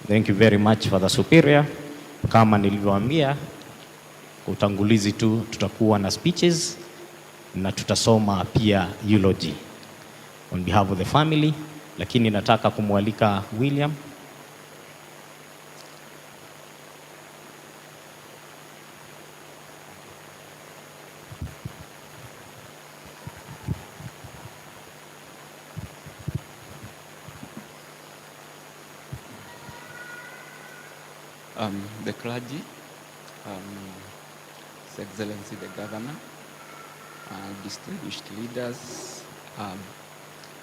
Thank you very much Father Superior. Kama nilivyoambia, utangulizi tu tutakuwa na speeches na tutasoma pia eulogy on behalf of the family, lakini nataka kumwalika William. The clergy, His Excellency the Governor,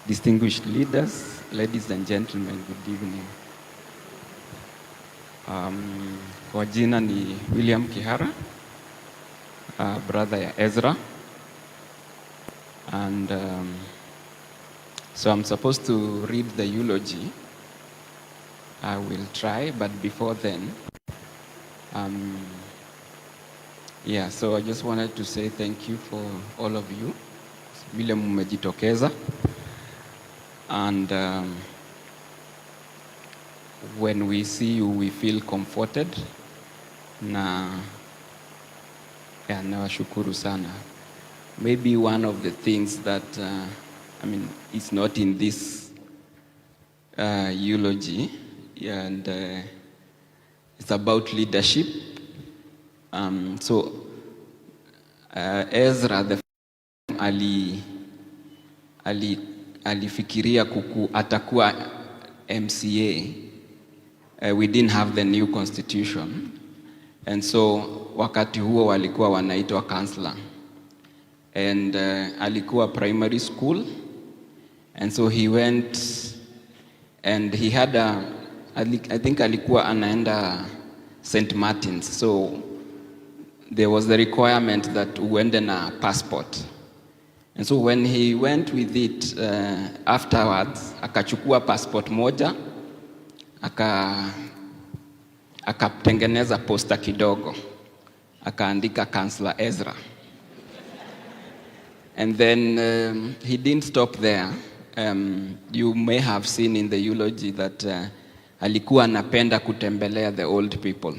distinguished leaders, ladies and gentlemen, good evening. Kwa jina ni William Kihara, brother ya Ezra, and so I'm supposed to read the eulogy. I will try, but before then, so I just wanted to say thank you for all of you. Vile mmejitokeza. And when we see you, we feel comforted. Nawashukuru sana. Maybe one of the things that, it's not in this eulogy, and it's about leadership. Ezra the alifikiria atakuwa MCA. We didn't have the new constitution, and so wakati huo walikuwa wanaitwa counselor, and alikuwa primary school, and so he went and he had I think alikuwa anaenda St. Martin's, so there was the requirement that uende na passport. And so when he went with it, afterwards, akachukua passport moja, akatengeneza poster kidogo, akaandika Counselor Ezra. And then he didn't stop there. You may have seen in the eulogy that alikuwa anapenda kutembelea the old people.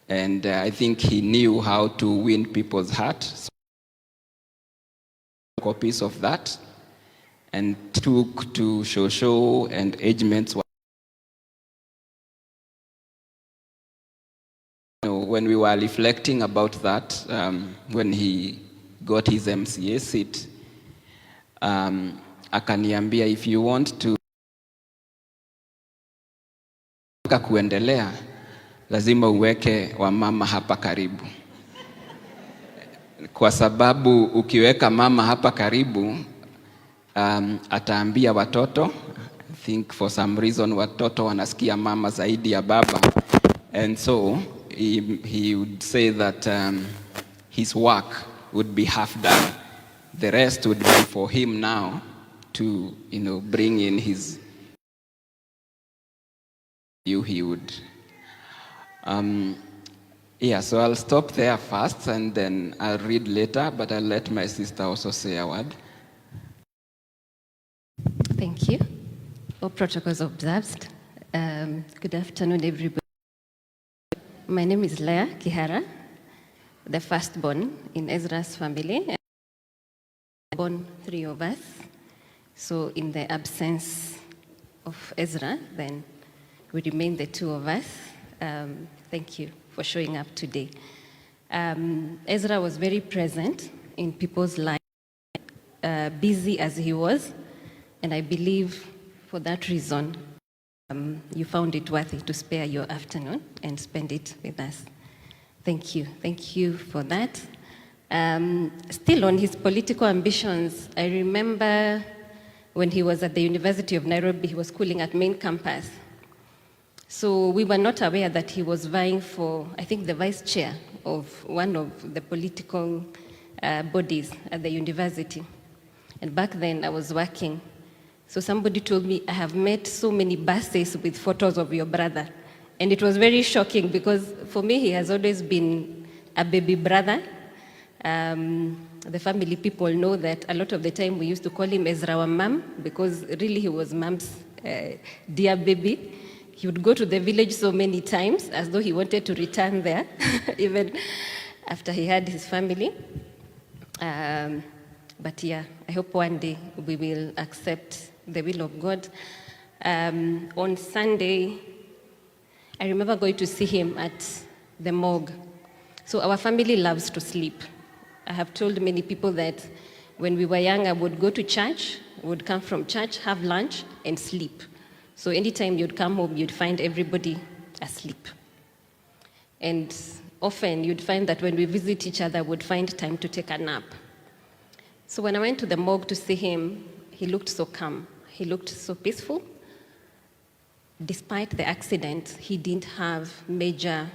And I think he knew how to win people's heart. So copies of that and took to show and engagements. When we were reflecting about that, when he got his MCA seat, akaniambia, if you want to kuendelea, lazima uweke wamama hapa karibu. Kwa sababu ukiweka mama hapa karibu, ataambia watoto, I think for some reason watoto wanasikia mama zaidi ya baba. And so he would say that his work would be half done. The rest would be for him now to, bring in his he would. So I'll stop there first and then I'll read later, but I'll let my sister also say a word. Thank you. All protocols observed. Good afternoon, everybody. My name is Leah Kihara, the firstborn in Ezra's family. Born 3 of us. So in the absence of Ezra, then we remain the 2 of us. Thank you for showing up today. Ezra was very present in people's lives, busy as he was, and I believe for that reason, you found it worthy to spare your afternoon and spend it with us. Thank you. Thank you for that. Still on his political ambitions, I remember when he was at the University of Nairobi, he was schooling at main campus. So we were not aware that he was vying for, I think, the vice chair of one of the political bodies at the university. And back then I was working. So somebody told me, I have met so many buses with photos of your brother. And it was very shocking because for me, he has always been a baby brother. The family people know that a lot of the time we used to call him Ezra wa mom because really he was mom's dear baby. He would go to the village so many times as though he wanted to return there, even after he had his family. But yeah, I hope one day we will accept the will of God. On Sunday, I remember going to see him at the morgue. So our family loves to sleep. I have told many people that when we were young, I would go to church, would come from church, have lunch, and sleep. So anytime you'd come home, you'd find everybody asleep. And often you'd find that when we visit each other, we'd find time to take a nap. So when I went to the morgue to see him, he looked so calm. He looked so peaceful. Despite the accident, he didn't have major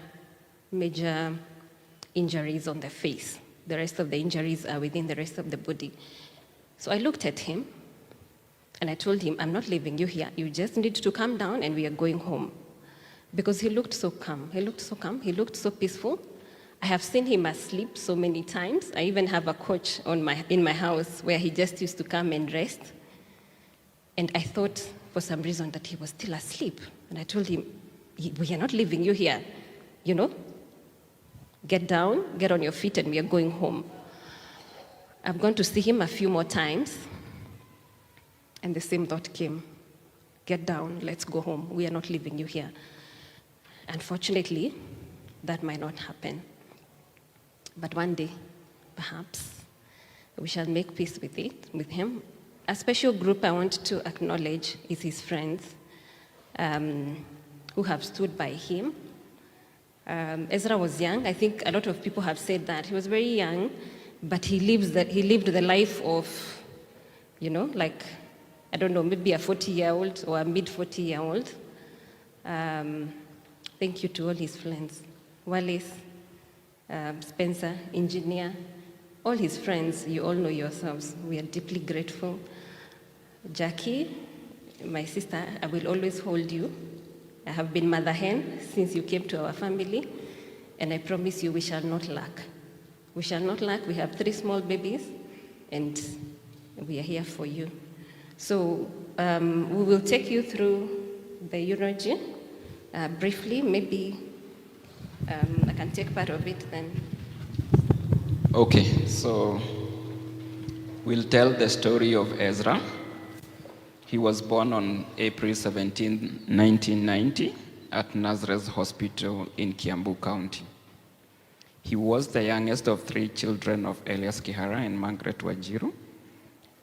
injuries on the face. The rest of the injuries are within the rest of the body. So I looked at him and I told him, I'm not leaving you here. You just need to calm down and we are going home. Because he looked so calm. He looked so calm. He looked so peaceful. I have seen him asleep so many times. I even have a couch in my house where he just used to come and rest. And I thought for some reason that he was still asleep. And I told him, we are not leaving you here, you know? Get down, get on your feet, and we are going home. I'm going to see him a few more times. And the same thought came, get down, let's go home. We are not leaving you here. Unfortunately, that might not happen. But one day, perhaps, we shall make peace with him. A special group I want to acknowledge is his friends who have stood by him. Ezra was young. I think a lot of people have said that. He was very young, but he lived the life of, you know, like, I don't know, maybe a 40-year-old or a mid-40-year-old. Thank you to all his friends. Wallace, Spencer, engineer, all his friends, you all know yourselves. We are deeply grateful. Jackie, my sister, I will always hold you. I have been mother hen since you came to our family, and I promise you we shall not lack. We shall not lack. We have 3 small babies, and we are here for you. So we will take you through the eulogy briefly. Maybe I can take part of it then. Okay, so we'll tell the story of Ezra. He was born on April 17, 1990 at Nazareth Hospital in Kiambu County. He was the youngest of 3 children of Elias Kihara and Margaret Wajiru,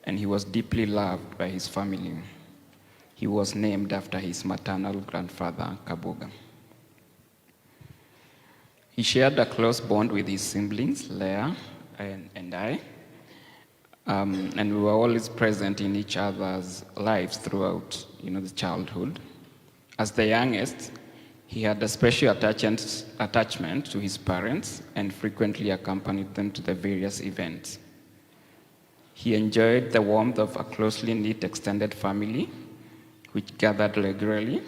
and he was deeply loved by his family. He was named after his maternal grandfather, Kabuga. He shared a close bond with his siblings, Leah and I, and we were always present in each other's lives throughout, the childhood. As the youngest, he had a special attachment to his parents and frequently accompanied them to the various events. He enjoyed the warmth of a closely knit extended family, which gathered regularly,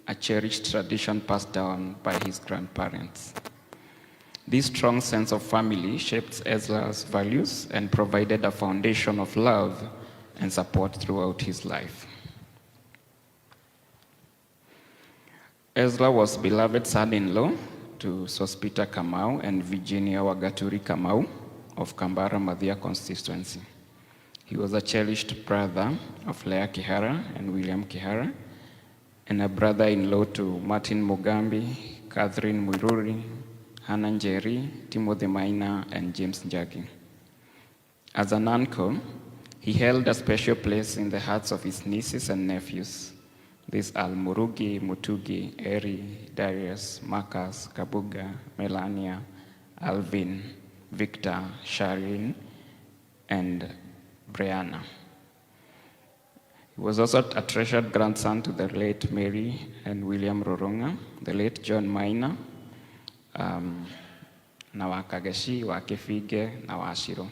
a cherished tradition passed down by his grandparents. This strong sense of family shaped Ezra's values and provided a foundation of love and support throughout his life. Ezra was beloved son-in-law to Sospita Kamau and Virginia Wagaturi Kamau of Kambara Madhya constituency. He was a cherished brother of Leah Kihara and William Kihara, and a brother-in-law to Martin Mugambi, Catherine M0RTURY, Hannah Njeri, Timothy Maina, and James Njagi. As an uncle, he held a special place in the hearts of his nieces and nephews. These are Murugi, Mutugi, Eri, Darius, Marcus, Kabuga, Melania, Alvin, Victor, Sharin, and Brianna. He was also a treasured grandson to the late Mary and William Roronga, the late John Maina, na Wakagashi, Wakefige, na Washiro.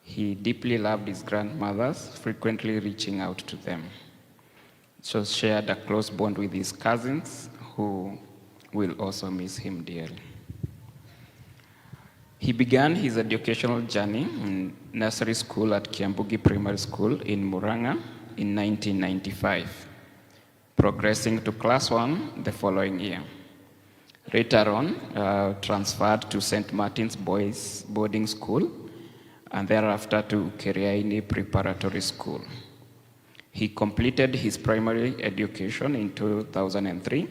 He deeply loved his grandmothers, frequently reaching out to them. So shared a close bond with his cousins, who will also miss him dearly. He began his educational journey in nursery school at Kiambugi Primary School in Murang'a in 1995. progressing to Class 1 the following year. Later on, transferred to St. Martin's Boys Boarding School and thereafter to Keriaini Preparatory School. He completed his primary education in 2003,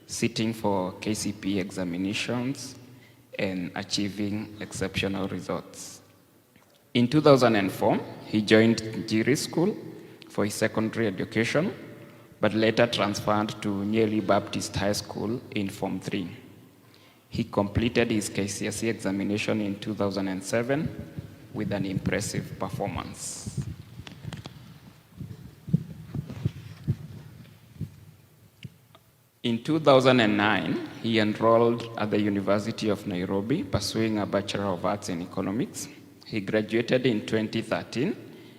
sitting for KCPE examinations and achieving exceptional results. In 2004, he joined Njiri School for his secondary education, but later transferred to Nyeri Baptist High School in Form 3. He completed his KCSE examination in 2007 with an impressive performance. In 2009, he enrolled at the University of Nairobi, pursuing a Bachelor of Arts in Economics. He graduated in 2013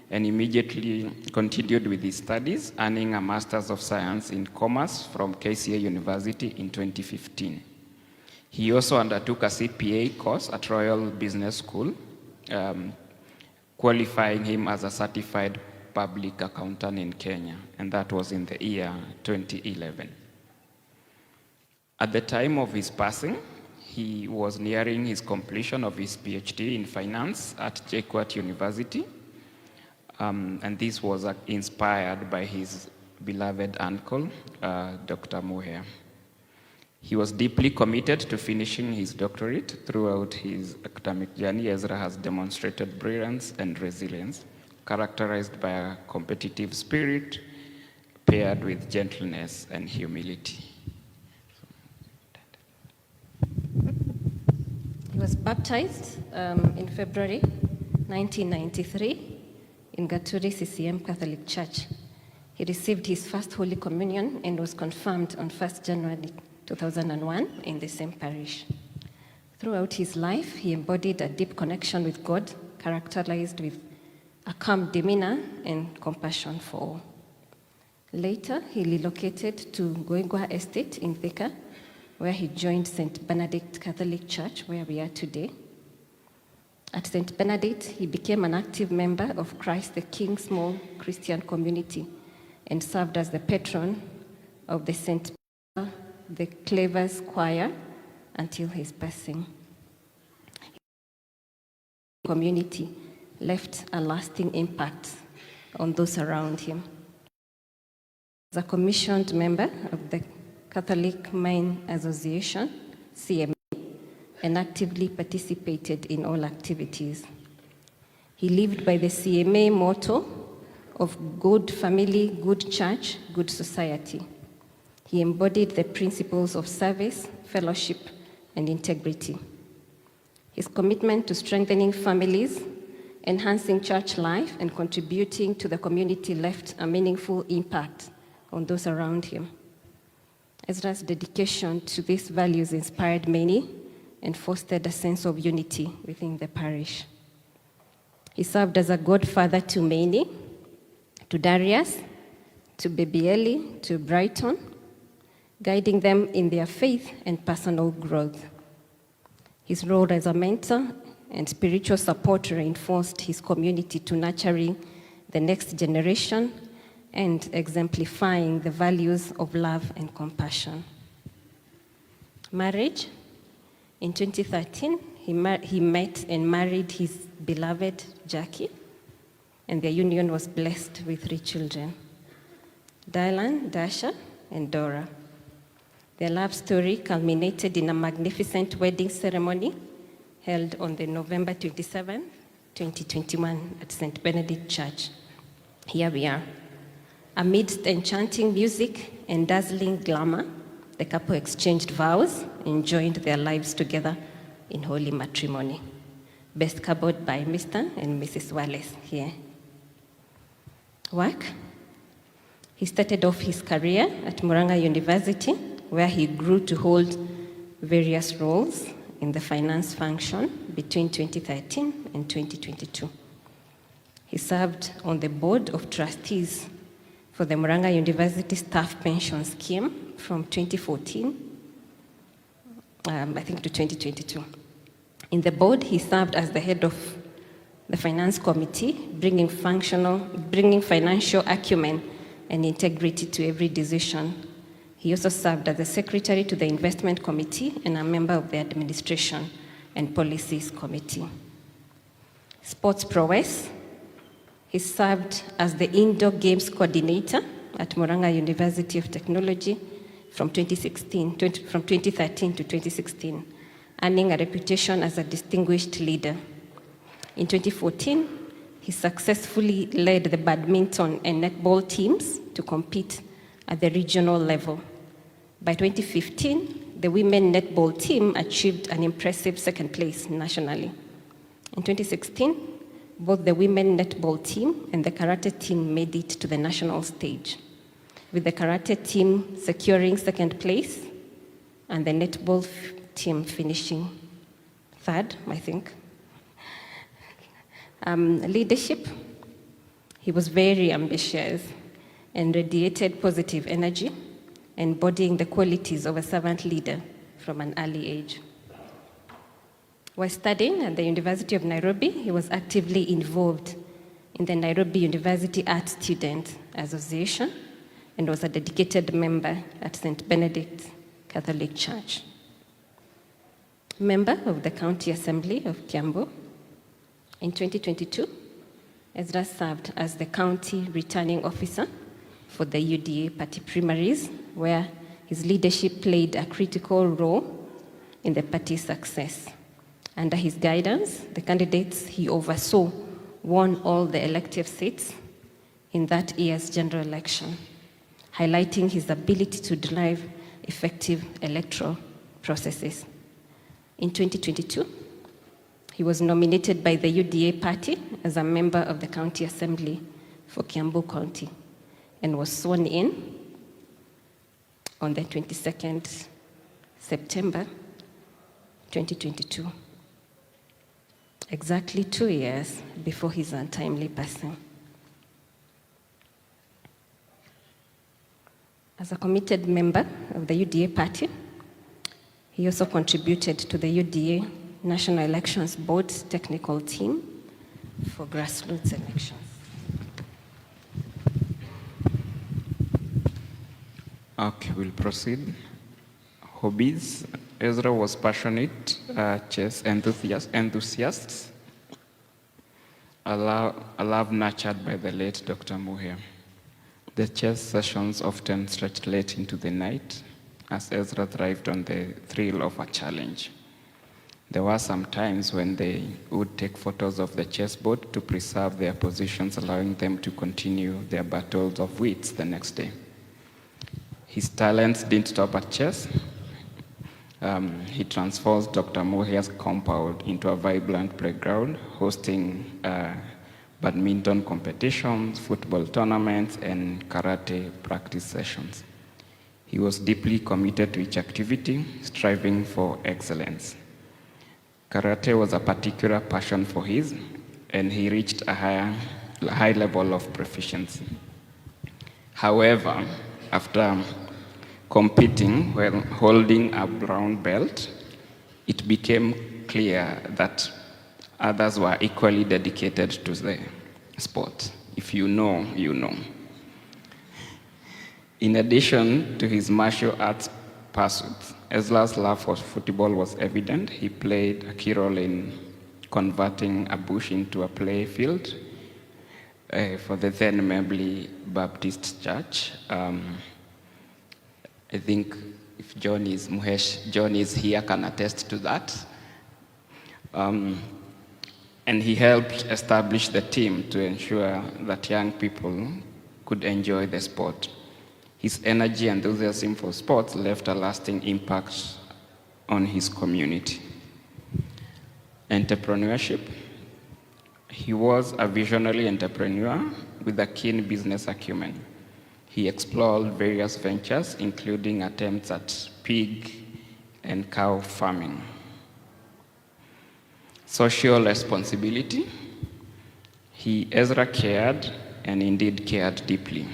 and immediately continued with his studies, earning a Master's of Science in Commerce from KCA University in 2015. He also undertook a CPA course at Royal Business School, qualifying him as a certified public accountant in Kenya, and that was in the year 2011. At the time of his passing, he was nearing his completion of his PhD in finance at JKUAT University, and this was inspired by his beloved uncle, Dr. Muhea. He was deeply committed to finishing his doctorate. Throughout his academic journey, Ezra has demonstrated brilliance and resilience, characterized by a competitive spirit paired with gentleness and humility. He was baptized in February 1993 in Gaturi CCM Catholic Church. He received his first Holy Communion and was confirmed on 1st January 2001 in the same parish. Throughout his life, he embodied a deep connection with God, characterized with a calm demeanor and compassion for all. Later, he relocated to Goigwa Estate in Thika, where he joined St. Benedict Catholic Church, where we are today. At St. Benedict, he became an active member of Christ the King small Christian community and served as the patron of the St. the Clavers Choir until his passing. The community left a lasting impact on those around him. As a commissioned member of the Catholic Mine Association, CMA, and actively participated in all activities. He lived by the CMA motto of good family, good church, good society. He embodied the principles of service, fellowship, and integrity. His commitment to strengthening families, enhancing church life, and contributing to the community left a meaningful impact on those around him. Ezra's dedication to these values inspired many and fostered a sense of unity within the parish. He served as a godfather to many, to Darius, to Baby Ellie, to Brighton, guiding them in their faith and personal growth. His role as a mentor and spiritual support reinforced his community to nurturing the next generation and exemplifying the values of love and compassion. Marriage. In 2013, he met and married his beloved Jackie, and their union was blessed with 3 children, Dylan, Dasha, and Dora. Their love story culminated in a magnificent wedding ceremony held on the November 27, 2021 at St. Benedict Church. Here we are. Amidst enchanting music and dazzling glamour, the couple exchanged vows and joined their lives together in holy matrimony. Best coupled by Mr. and Mrs. Wallace here. Work. He started off his career at Murang'a University, where he grew to hold various roles in the finance function between 2013 and 2022. He served on the board of trustees for the Murang'a University Staff Pension Scheme from 2014, I think, to 2022. In the board, he served as the head of the finance committee, bringing financial acumen and integrity to every decision. He also served as the secretary to the investment committee and a member of the administration and policies committee. Sports prowess. He served as the indoor games coordinator at Murang'a University of Technology from 2013 to 2016, earning a reputation as a distinguished leader. In 2014, he successfully led the badminton and netball teams to compete at the regional level. By 2015, the women netball team achieved an impressive second place nationally. In 2016, both the women netball team and the karate team made it to the national stage, with the karate team securing second place and the netball team finishing third, I think. Leadership. He was very ambitious and radiated positive energy, embodying the qualities of a servant leader from an early age. While studying at the University of Nairobi, he was actively involved in the Nairobi University Art Student Association and was a dedicated member at St. Benedict Catholic Church. Member of the County Assembly of Kiambu. In 2022, Ezra served as the county returning officer for the UDA party primaries, where his leadership played a critical role in the party's success. Under his guidance, the candidates he oversaw won all the elective seats in that year's general election, highlighting his ability to drive effective electoral processes. In 2022, he was nominated by the UDA party as a member of the County Assembly for Kiambu County and was sworn in on the 22nd September 2022, exactly 2 years before his untimely passing. As a committed member of the UDA party, he also contributed to the UDA National Elections Board's technical team for grassroots elections. Okay, we'll proceed. Hobbies. Ezra was passionate chess enthusiast, a love nurtured by the late Dr. Muhe. The chess sessions often stretched late into the night, as Ezra thrived on the thrill of a challenge. There were some times when they would take photos of the chessboard to preserve their positions, allowing them to continue their battles of wits the next day. His talents didn't stop at chess. He transformed Dr. Muhe's compound into a vibrant playground, hosting badminton competitions, football tournaments, and karate practice sessions. He was deeply committed to each activity, striving for excellence. Karate was a particular passion for his, and he reached a high level of proficiency. However, after competing while holding a brown belt, it became clear that others were equally dedicated to the sport. If you know, you know. In addition to his martial arts pursuits, Ezra's love for football was evident. He played a key role in converting a bush into a play field for the then Membley Baptist Church. I think if John is here, can attest to that. And he helped establish the team to ensure that young people could enjoy the sport. His energy and enthusiasm for sports left a lasting impact on his community. Entrepreneurship. He was a visionary entrepreneur with a keen business acumen. He explored various ventures, including attempts at pig and cow farming. Social responsibility. Ezra cared, and indeed cared deeply,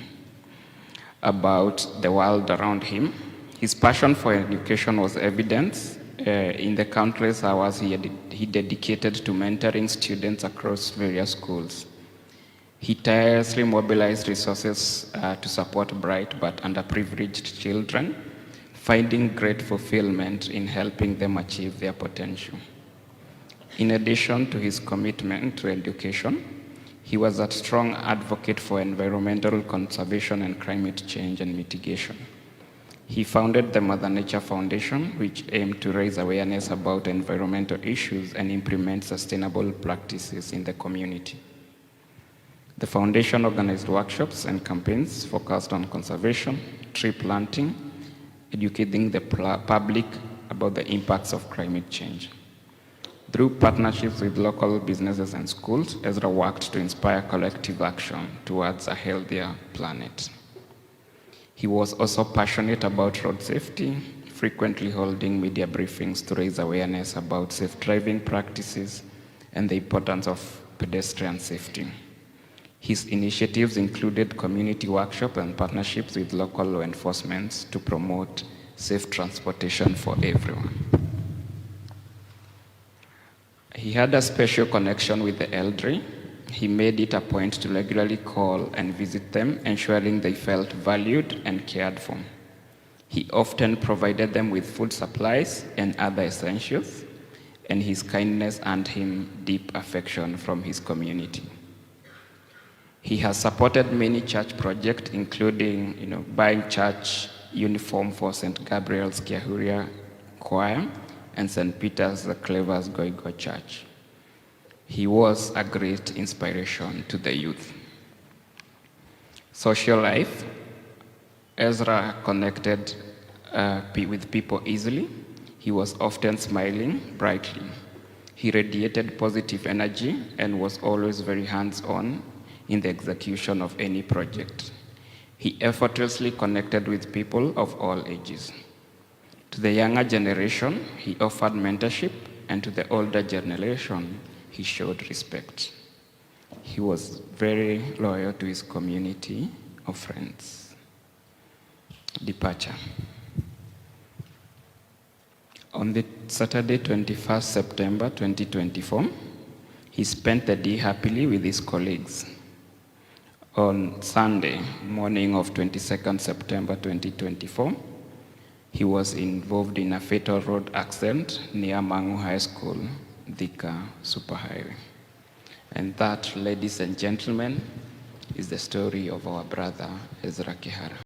about the world around him. His passion for education was evident in the countless hours he dedicated to mentoring students across various schools. He tirelessly mobilized resources to support bright but underprivileged children, finding great fulfillment in helping them achieve their potential. In addition to his commitment to education, he was a strong advocate for environmental conservation and climate change and mitigation. He founded the Mother Nature Foundation, which aimed to raise awareness about environmental issues and implement sustainable practices in the community. The foundation organized workshops and campaigns focused on conservation, tree planting, educating the public about the impacts of climate change. Through partnerships with local businesses and schools, Ezra worked to inspire collective action towards a healthier planet. He was also passionate about road safety, frequently holding media briefings to raise awareness about safe driving practices and the importance of pedestrian safety. His initiatives included community workshops and partnerships with local law enforcement to promote safe transportation for everyone. He had a special connection with the elderly. He made it a point to regularly call and visit them, ensuring they felt valued and cared for. He often provided them with food supplies and other essentials, and his kindness earned him deep affection from his community. He has supported many church projects, including buying church uniform for St. Gabriel's Kiahuria Choir and St. Peter's the Clever's Goigo Church. He was a great inspiration to the youth. Social life. Ezra connected with people easily. He was often smiling brightly. He radiated positive energy and was always very hands-on in the execution of any project. He effortlessly connected with people of all ages. To the younger generation, he offered mentorship, and to the older generation, he showed respect. He was very loyal to his community of friends. Departure. On the Saturday, 21st September 2024, he spent the day happily with his colleagues. On Sunday, morning of 22nd September 2024, he was involved in a fatal road accident near Mangu High School, Thika Superhighway. And that, ladies and gentlemen, is the story of our brother Ezra Kihara.